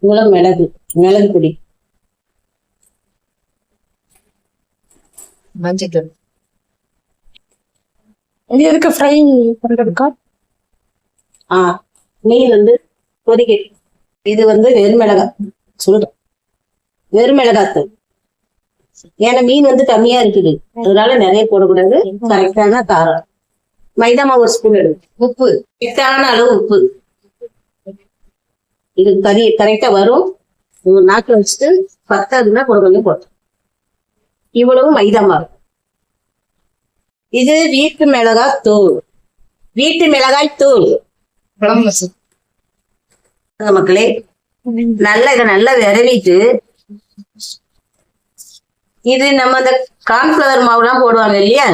இவ்வளவு மிளகு, மிளகு பொடி, மஞ்சள். இது எதுக்கு ஃப்ரை பண்றதுக்கா? மீன் வந்து கொதிக்க. இது வந்து வெறுமிளகாய் சொல்றேன், வெறுமிளகாத்தூள். ஏன்னா மீன் வந்து கம்மியா இருக்குது, அதனால நிறைய போடக்கூடாது. கரெக்டான காரம். மைதா மாவு ஒரு ஸ்பூன் எடுக்கும். உப்பு கரெக்டான அளவு உப்பு. இது கரெக்டா வரும். நாக்கில் வச்சுட்டு பத்தாதுன்னா கொஞ்சம் போட்டோம். இவ்வளவு மைதா மாவு. இது வீட்டு மிளகாய் தூள், வீட்டு மிளகாய் தூள். மக்களே இதை நல்லா விரவிட்டு, இது நம்ம அந்த கார்ன்ஃபிளவர் மாவு எல்லாம் போடுவாங்க இல்லையா,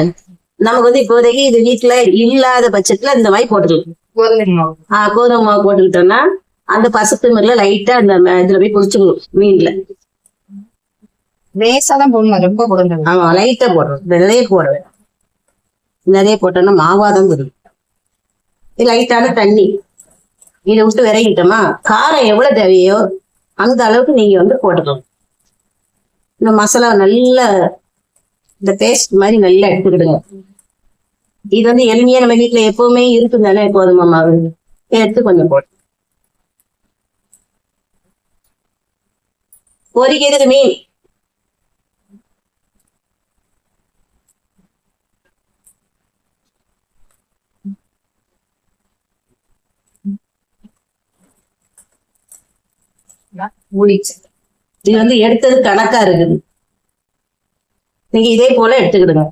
நமக்கு வந்து இப்போதைக்கு இது வீட்டுல இல்லாத பட்சத்துல இந்த மாதிரி போட்டுக்கலாம். கோதுமை மாவு போட்டுக்கிட்டோம்னா அந்த பசத்து மாதிரில லைட்டா அந்த இதுல போய் குடிச்சுக்கணும். மீன்ல லேசாதான் போடணும், ரொம்ப போடணும். ஆமா, லைட்டா போடுறோம். நிறைய போடுவேன். நிறைய போட்டோம்னா மாவாதான் தெரியும். லைட்டான தண்ணி இதை விட்டு விரைகிட்டோமா, காரம் எவ்வளவு தேவையோ அந்த அளவுக்கு நீங்க வந்து போட்டுக்கணும். இந்த மசாலா நல்லா இந்த பேஸ்ட் மாதிரி நல்லா எடுத்துக்கிடுங்க. இது வந்து எளிமையா நம்ம வீட்டுல எப்பவுமே இருக்கும் தானே, கோதுமை மாவு எடுத்து கொஞ்சம் போட்டு பொரிக்கிறது மீன். இது வந்து எடுத்தது கணக்கா இருக்குது. நீங்க இதே போல எடுத்துக்கிடுங்க.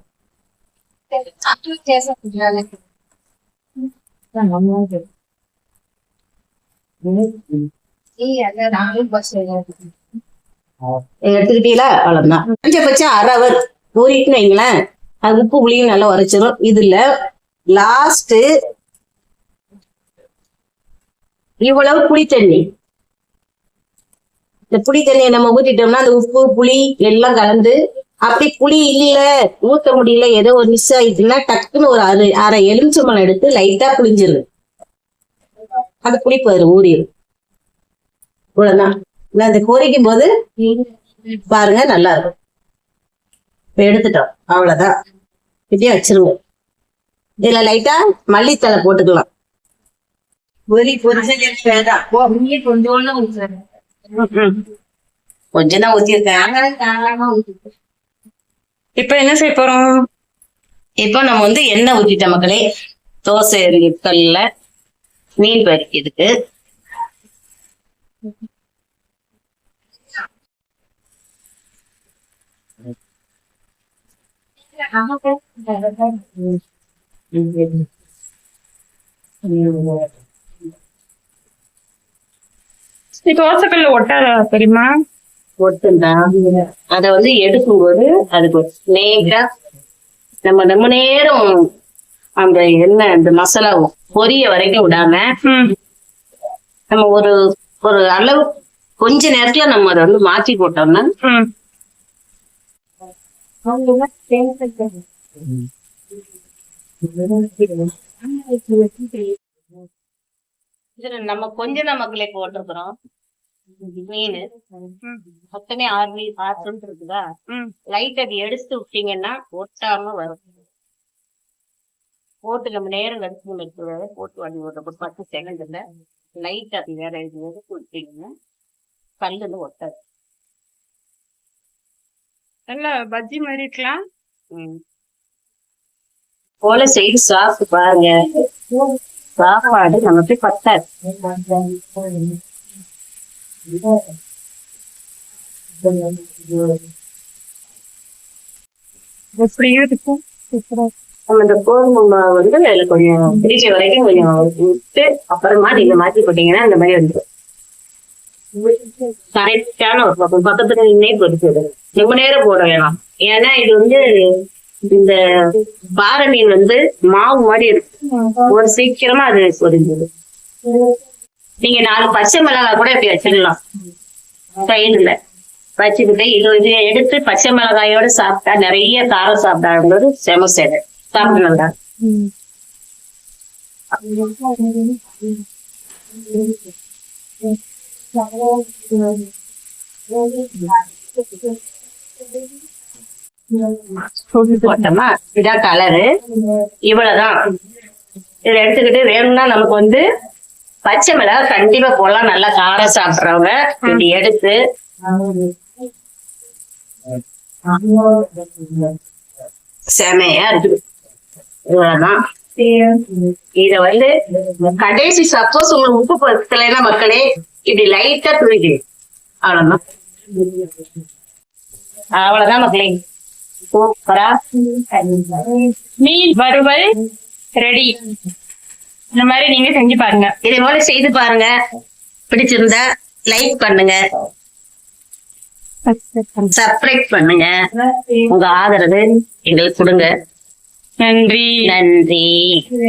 எடுத்துக்கிட்டீங்களா? அவ்வளவுதான். கொஞ்சபட்சம் அரை அவர் ஊறிட்டுன்னு வைங்களேன், அது உப்பு புளியும் நல்லா உரைச்சிடும். இதுல லாஸ்ட் இவ்வளவு புளி தண்ணி. இந்த புளி தண்ணியை நம்ம ஊத்திட்டோம்னா அந்த உப்பு புளி எல்லாம் கலந்து, அப்படி புளி இல்ல ஊத்த முடியல ஏதோ ஒரு மிஸ் ஆயிடுச்சுன்னா டக்குன்னு ஒரு அரை எலுமிச்சம்பழம் எடுத்து லைட்டா புளிஞ்சிரு. அந்த புளிப்பு அதுல ஊறிடும். இவ்வளவுதான். அந்த கொதிக்கும் போது பாருங்க நல்லா இருக்கும். இப்ப எடுத்துட்டோம், அவ்வளவுதான். இப்படியே வச்சிருவோம். இதுல லைட்டா மல்லித்தலை போட்டுக்கலாம். கொஞ்சம் தான் ஊத்திருக்கேன். இப்ப என்ன செய்ய போறோம்? இப்போ நம்ம வந்து எண்ணெய் ஊத்திட்டோம் மக்களே. தோசை கல்ல மீன் பறிக்கிறதுக்கு தோசைக்கல்ல ஒட்டாத தெரியுமா? ஒட்டுண்டா. அத வந்து எடுக்கும்போது அதுக்கு நேரா நம்ம நேரம் அந்த எண்ணெய் அந்த மசாலா பொரிய வரைக்கும் விடாம நம்ம ஒரு ஒரு அளவு கொஞ்ச நேரத்துல நம்ம அதை வந்து மாற்றி போட்டோம்னா இதுல நம்ம கொஞ்சம் தான் மக்களே போட்டிருக்கிறோம். மீன் மொத்தமே 6 இருக்குதா, லைட் அது எடுத்து விட்டீங்கன்னா ஒட்டாம வரும். போட்டு நம்ம நேரம் கடிச்சு போட்டு வண்டி ஓட்ட 10 செகண்ட்ல லைட் அது வேற இது எடுத்து விட்டீங்கன்னா கல்லுல ஒட்டாது. நல்லா பஜ்ஜி மாதிரி இருக்கலாம். போல செய்து சாப்பிட்டு பாருங்க. சாப்பாடு நமக்கு பத்தாது. நம்ம இந்த கோதுமை மாவு வந்து அதுல கொஞ்சம் பிடிச்ச வரைக்கும் கொஞ்சம் விட்டு அப்புறமா நீங்க மாற்றி போட்டீங்கன்னா இந்த மாதிரி வந்துடும். கரெக்டான ஒரு பக்கத்துல நின்னே பொறிச்சு விடுங்க. ரொம்ப நேரம் போட வேணாம். ஏன்னா இது வந்து இந்த பாறை மீன் வந்து மாவு மாதிரி இருக்கு, ஒரு சீக்கிரமா அது பொரிஞ்சுது. நீங்க 4 பச்சை மிளகாய் கூட இப்படி வச்சிடலாம். சைடுல வச்சுக்கிட்டு இது எடுத்து பச்சை மிளகாயோட சாப்பிட்டா நிறைய காரம் சாப்பிடாது. செம சேவை சாப்பிட நல்லா. போட்டோமா, இதான் கலரு. இவ்வளவுதான். இதை எடுத்துக்கிட்டு வேணும்னா நமக்கு வந்து பச்சை மிளகாய் கண்டிப்பா போடலாம். நல்லா காரம் சாப்பிடுறவங்க இப்படி எடுத்து செமையா இருக்குது. இவ்வளவுதான். இத வந்து கடைசி சப்போஸ் உங்களுக்கு உப்பு பத்தலைன்னா மக்களே இப்படி லைட்டா துணிக்கு. அவ்வளவுதான். அவ்வளவுதான் மக்களே. சூப்பரா மீன் வறுவல் ரெடி. இந்த மாதிரி நீங்க செஞ்சு பாருங்க. இதே போல செய்து பாருங்க. பிடிச்சிருந்தா லைக் பண்ணுங்க, சப்ஸ்கிரைப் பண்ணுங்க. உங்க ஆதரவு எங்களுக்கு கொடுங்க. நன்றி. நன்றி.